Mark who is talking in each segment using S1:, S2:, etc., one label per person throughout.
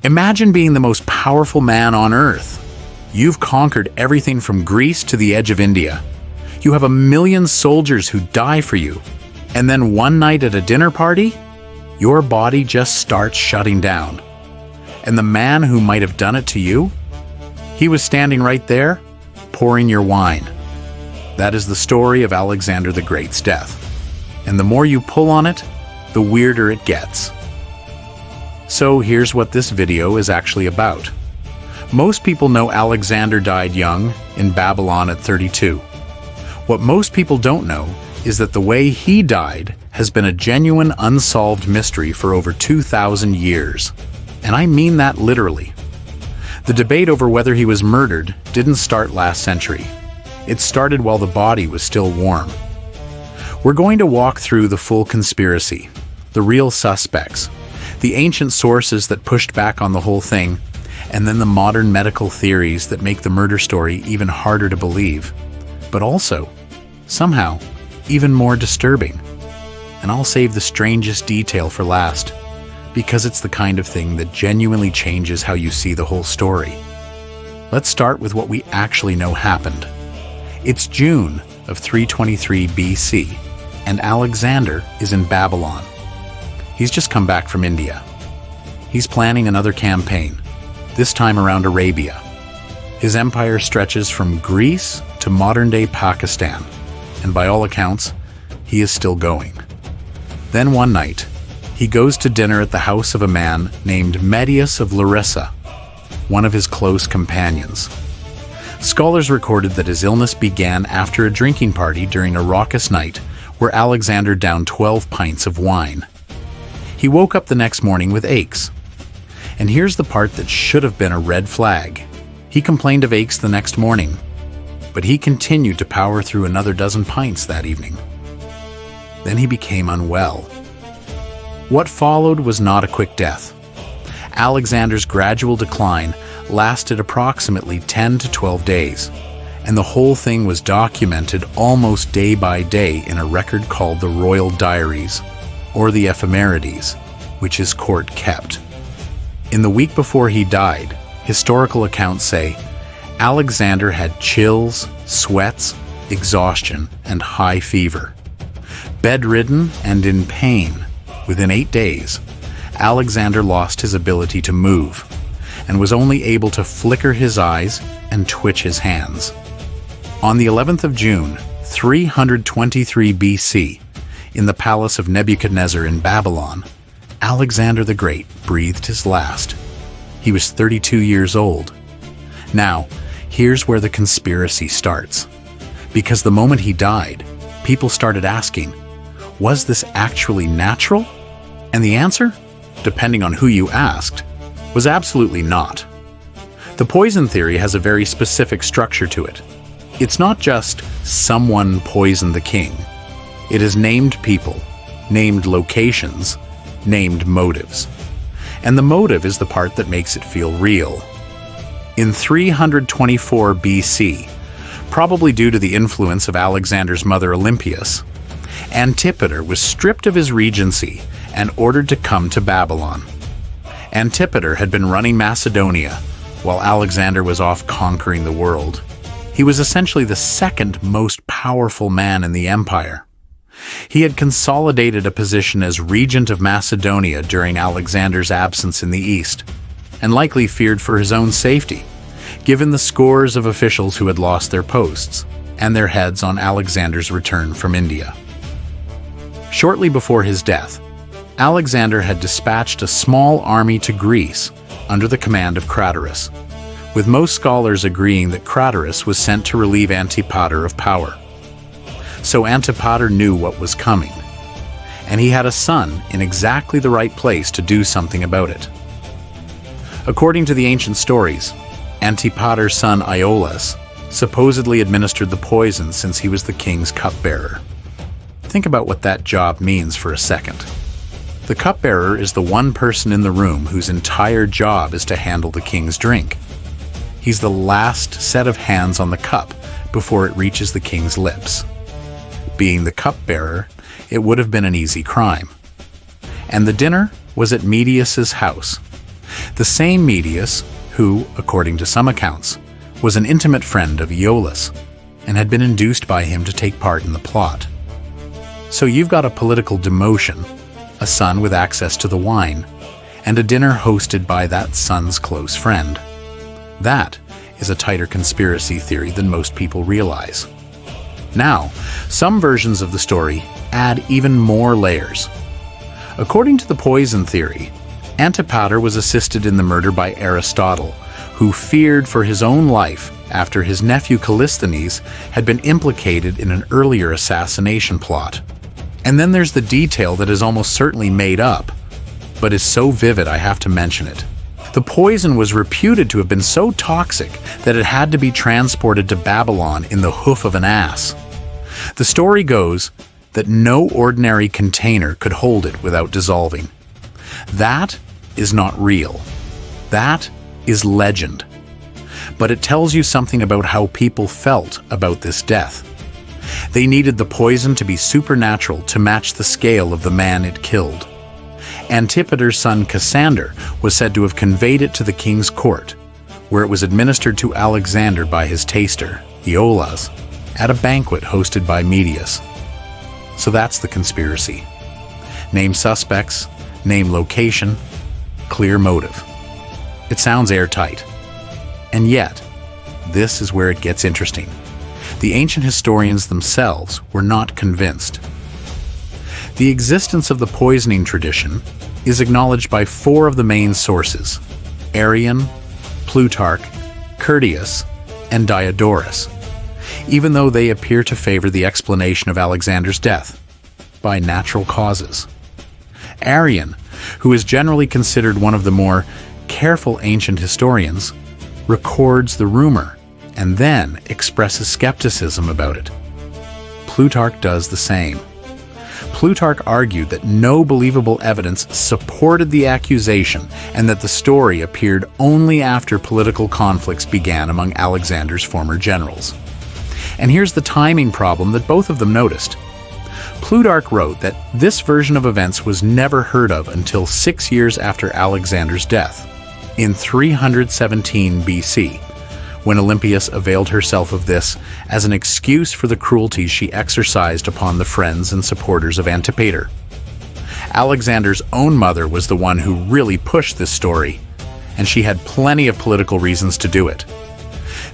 S1: Imagine being the most powerful man on Earth. You've conquered everything from Greece to the edge of India. You have 1,000,000 soldiers who die for you. And then one night at a dinner party, your body just starts shutting down. And the man who might have done it to you, he was standing right there, pouring your wine. That is the story of Alexander the Great's death. And the more you pull on it, the weirder it gets. So here's what this video is actually about. Most people know Alexander died young in Babylon at 32. What most people don't know is that the way he died has been a genuine unsolved mystery for over 2,000 years. And I mean that literally. The debate over whether he was murdered didn't start last century. It started while the body was still warm. We're going to walk through the full conspiracy, the real suspects, the ancient sources that pushed back on the whole thing, and then the modern medical theories that make the murder story even harder to believe, but also, somehow, even more disturbing. And I'll save the strangest detail for last, because it's the kind of thing that genuinely changes how you see the whole story. Let's start with what we actually know happened. It's June of 323 BC, and Alexander is in Babylon. He's just come back from India. He's planning another campaign, this time around Arabia. His empire stretches from Greece to modern-day Pakistan, and by all accounts, he is still going. Then one night, he goes to dinner at the house of a man named Medius of Larissa, one of his close companions. Scholars recorded that his illness began after a drinking party during a raucous night where Alexander downed 12 pints of wine. He woke up the next morning with aches. And here's the part that should have been a red flag. He complained of aches the next morning, but he continued to power through another dozen pints that evening. Then he became unwell. What followed was not a quick death. Alexander's gradual decline lasted approximately 10 to 12 days, and the whole thing was documented almost day by day in a record called the Royal Diaries, or the Ephemerides, which his court kept. In the week before he died, historical accounts say Alexander had chills, sweats, exhaustion, and high fever. Bedridden and in pain, within 8 days, Alexander lost his ability to move and was only able to flicker his eyes and twitch his hands. On the 11th of June, 323 BC, in the palace of Nebuchadnezzar in Babylon, Alexander the Great breathed his last. He was 32 years old. Now, here's where the conspiracy starts. Because the moment he died, people started asking, was this actually natural? And the answer, depending on who you asked, was absolutely not. The poison theory has a very specific structure to it. It's not just someone poisoned the king. It is named people, named locations, named motives. And the motive is the part that makes it feel real. In 324 BC, probably due to the influence of Alexander's mother Olympias, Antipater was stripped of his regency and ordered to come to Babylon. Antipater had been running Macedonia while Alexander was off conquering the world. He was essentially the second most powerful man in the empire. He had consolidated a position as regent of Macedonia during Alexander's absence in the east, and likely feared for his own safety, given the scores of officials who had lost their posts and their heads on Alexander's return from India. Shortly before his death, Alexander had dispatched a small army to Greece under the command of Craterus, with most scholars agreeing that Craterus was sent to relieve Antipater of power. So Antipater knew what was coming, and he had a son in exactly the right place to do something about it. According to the ancient stories, Antipater's son Iollas supposedly administered the poison since he was the king's cupbearer. Think about what that job means for a second. The cupbearer is the one person in the room whose entire job is to handle the king's drink. He's the last set of hands on the cup before it reaches the king's lips. Being the cupbearer, it would have been an easy crime. And the dinner was at Medius's house. The same Medius, who, according to some accounts, was an intimate friend of Iollas and had been induced by him to take part in the plot. So you've got a political demotion, a son with access to the wine, and a dinner hosted by that son's close friend. That is a tighter conspiracy theory than most people realize. Now, some versions of the story add even more layers. According to the poison theory, Antipater was assisted in the murder by Aristotle, who feared for his own life after his nephew Callisthenes had been implicated in an earlier assassination plot. And then there's the detail that is almost certainly made up, but is so vivid I have to mention it. The poison was reputed to have been so toxic that it had to be transported to Babylon in the hoof of an ass. The story goes that no ordinary container could hold it without dissolving. That is not real. That is legend. But it tells you something about how people felt about this death. They needed the poison to be supernatural to match the scale of the man it killed. Antipater's son Cassander was said to have conveyed it to the king's court, where it was administered to Alexander by his taster, Iollas, at a banquet hosted by Medius. So that's the conspiracy. Name suspects, name location, clear motive. It sounds airtight. And yet, this is where it gets interesting. The ancient historians themselves were not convinced. The existence of the poisoning tradition is acknowledged by 4 of the main sources: Arrian, Plutarch, Curtius, and Diodorus, even though they appear to favor the explanation of Alexander's death by natural causes. Arrian, who is generally considered one of the more careful ancient historians, records the rumor and then expresses skepticism about it. Plutarch does the same. Plutarch argued that no believable evidence supported the accusation and that the story appeared only after political conflicts began among Alexander's former generals. And here's the timing problem that both of them noticed. Plutarch wrote that this version of events was never heard of until 6 years after Alexander's death, in 317 BC, when Olympias availed herself of this as an excuse for the cruelties she exercised upon the friends and supporters of Antipater. Alexander's own mother was the one who really pushed this story, and she had plenty of political reasons to do it.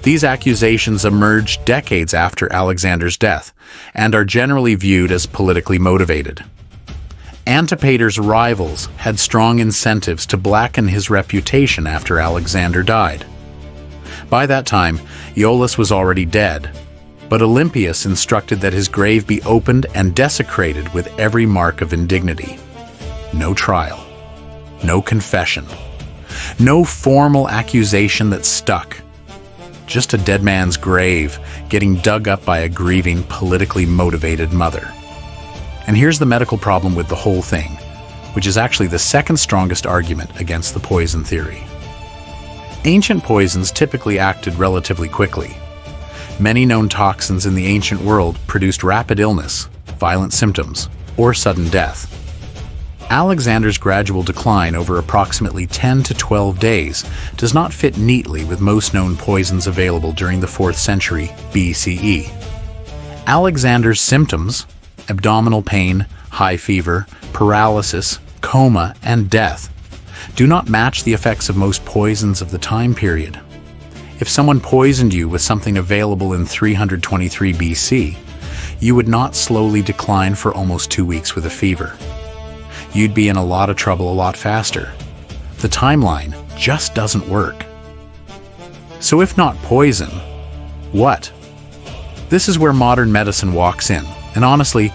S1: These accusations emerged decades after Alexander's death and are generally viewed as politically motivated. Antipater's rivals had strong incentives to blacken his reputation after Alexander died. By that time, Iollas was already dead, but Olympias instructed that his grave be opened and desecrated with every mark of indignity. No trial, no confession, no formal accusation that stuck. Just a dead man's grave getting dug up by a grieving, politically motivated mother. And here's the medical problem with the whole thing, which is actually the second strongest argument against the poison theory. Ancient poisons typically acted relatively quickly. Many known toxins in the ancient world produced rapid illness, violent symptoms, or sudden death. Alexander's gradual decline over approximately 10 to 12 days does not fit neatly with most known poisons available during the 4th century BCE. Alexander's symptoms, abdominal pain, high fever, paralysis, coma, and death, do not match the effects of most poisons of the time period. If someone poisoned you with something available in 323 BC, you would not slowly decline for almost 2 weeks with a fever. You'd be in a lot of trouble a lot faster. The timeline just doesn't work. So if not poison, what? This is where modern medicine walks in, and honestly,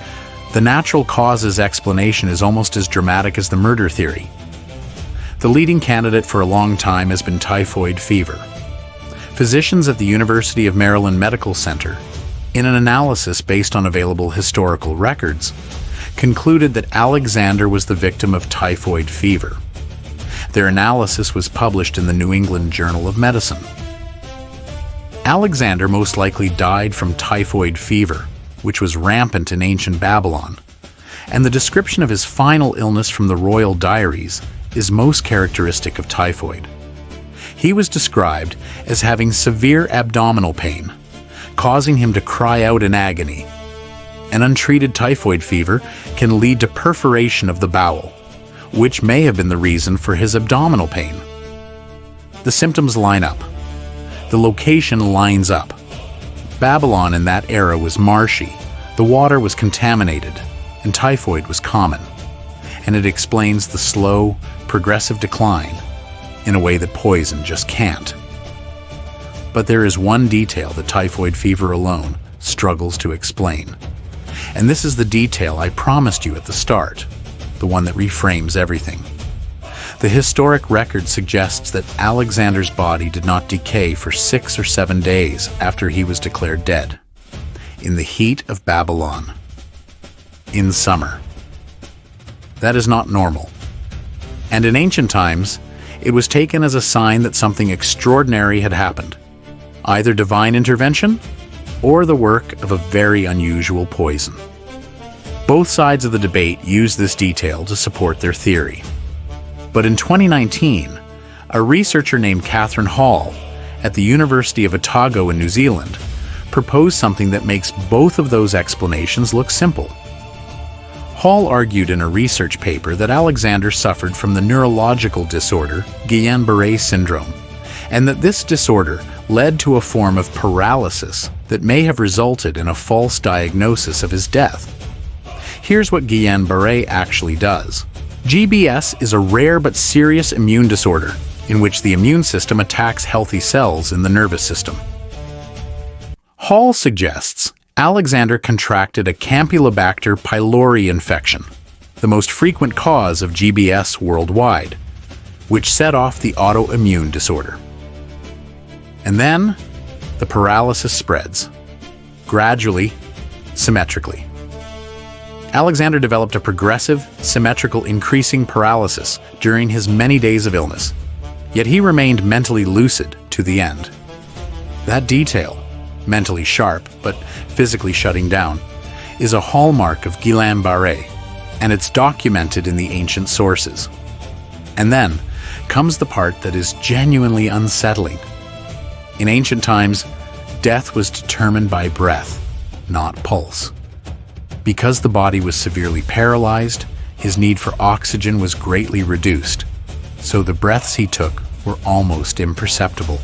S1: the natural causes explanation is almost as dramatic as the murder theory. The leading candidate for a long time has been typhoid fever. Physicians at the University of Maryland Medical Center, in an analysis based on available historical records, concluded that Alexander was the victim of typhoid fever. Their analysis was published in the New England Journal of Medicine. Alexander most likely died from typhoid fever, which was rampant in ancient Babylon, and the description of his final illness from the Royal Diaries is most characteristic of typhoid. He was described as having severe abdominal pain, causing him to cry out in agony. An untreated typhoid fever can lead to perforation of the bowel, which may have been the reason for his abdominal pain. The symptoms line up. The location lines up. Babylon in that era was marshy, the water was contaminated, and typhoid was common. And it explains the slow, progressive decline in a way that poison just can't. But there is one detail that typhoid fever alone struggles to explain. And this is the detail I promised you at the start, the one that reframes everything. The historic record suggests that Alexander's body did not decay for 6 or 7 days after he was declared dead, in the heat of Babylon, in summer. That is not normal. And in ancient times, it was taken as a sign that something extraordinary had happened, either divine intervention or the work of a very unusual poison. Both sides of the debate use this detail to support their theory. But in 2019, a researcher named Catherine Hall at the University of Otago in New Zealand proposed something that makes both of those explanations look simple. Hall argued in a research paper that Alexander suffered from the neurological disorder Guillain-Barre syndrome, and that this disorder led to a form of paralysis that may have resulted in a false diagnosis of his death. Here's what Guillain-Barre actually does. GBS is a rare but serious immune disorder in which the immune system attacks healthy cells in the nervous system. Hall suggests Alexander contracted a Campylobacter pylori infection, the most frequent cause of GBS worldwide, which set off the autoimmune disorder. And then, the paralysis spreads, gradually, symmetrically. Alexander developed a progressive, symmetrical increasing paralysis during his many days of illness, yet he remained mentally lucid to the end. That detail, mentally sharp but physically shutting down, is a hallmark of Guillain-Barre, and it's documented in the ancient sources. And then comes the part that is genuinely unsettling. In ancient times, death was determined by breath, not pulse. Because the body was severely paralyzed, his need for oxygen was greatly reduced, so the breaths he took were almost imperceptible.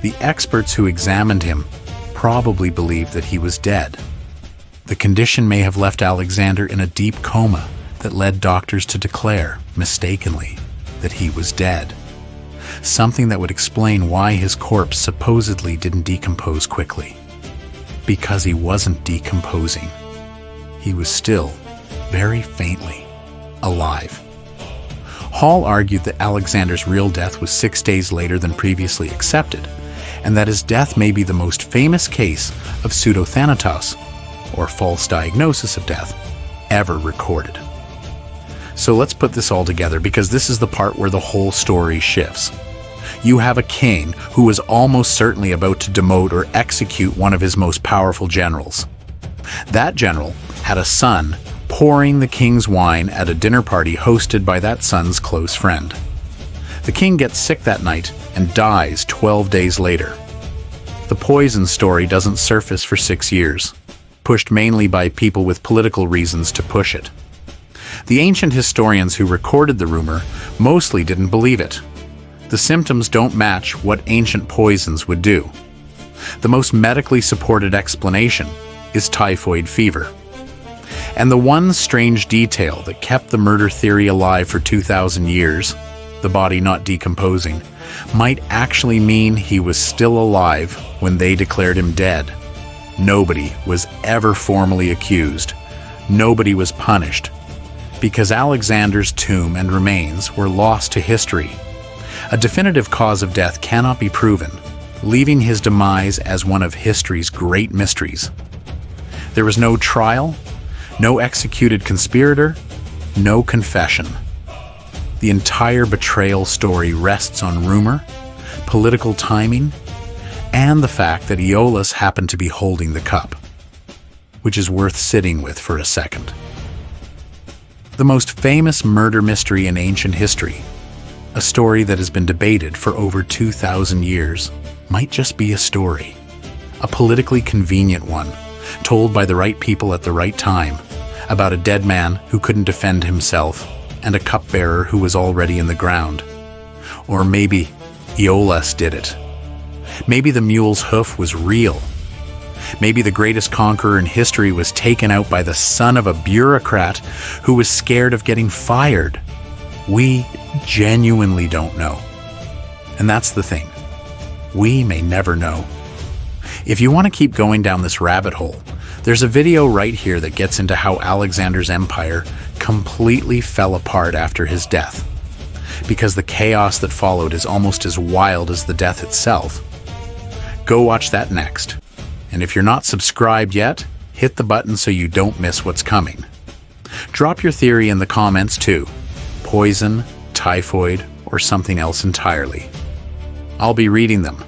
S1: The experts who examined him probably believed that he was dead. The condition may have left Alexander in a deep coma that led doctors to declare, mistakenly, that he was dead. Something that would explain why his corpse supposedly didn't decompose quickly. Because he wasn't decomposing. He was still, very faintly, alive. Hall argued that Alexander's real death was 6 days later than previously accepted, and that his death may be the most famous case of pseudothanatos, or false diagnosis of death, ever recorded. So let's put this all together, because this is the part where the whole story shifts. You have a king who was almost certainly about to demote or execute one of his most powerful generals. That general had a son pouring the king's wine at a dinner party hosted by that son's close friend. The king gets sick that night and dies 12 days later. The poison story doesn't surface for 6 years, pushed mainly by people with political reasons to push it. The ancient historians who recorded the rumor mostly didn't believe it. The symptoms don't match what ancient poisons would do. The most medically supported explanation is typhoid fever. And the one strange detail that kept the murder theory alive for 2,000 years, the body not decomposing, might actually mean he was still alive when they declared him dead. Nobody was ever formally accused. Nobody was punished. Because Alexander's tomb and remains were lost to history. A definitive cause of death cannot be proven, leaving his demise as one of history's great mysteries. There was no trial, no executed conspirator, no confession. The entire betrayal story rests on rumor, political timing, and the fact that Iollas happened to be holding the cup, which is worth sitting with for a second. the most famous murder mystery in ancient history, a story that has been debated for over 2,000 years, might just be a story. A politically convenient one, told by the right people at the right time, about a dead man who couldn't defend himself and a cupbearer who was already in the ground. Or maybe Iollas did it. Maybe the mule's hoof was real. Maybe the greatest conqueror in history was taken out by the son of a bureaucrat who was scared of getting fired. We genuinely don't know. And that's the thing. We may never know. If you want to keep going down this rabbit hole, there's a video right here that gets into how Alexander's empire completely fell apart after his death, because the chaos that followed is almost as wild as the death itself. Go watch that next. And if you're not subscribed yet, hit the button so you don't miss what's coming. Drop your theory in the comments too. Poison, typhoid, or something else entirely. I'll be reading them.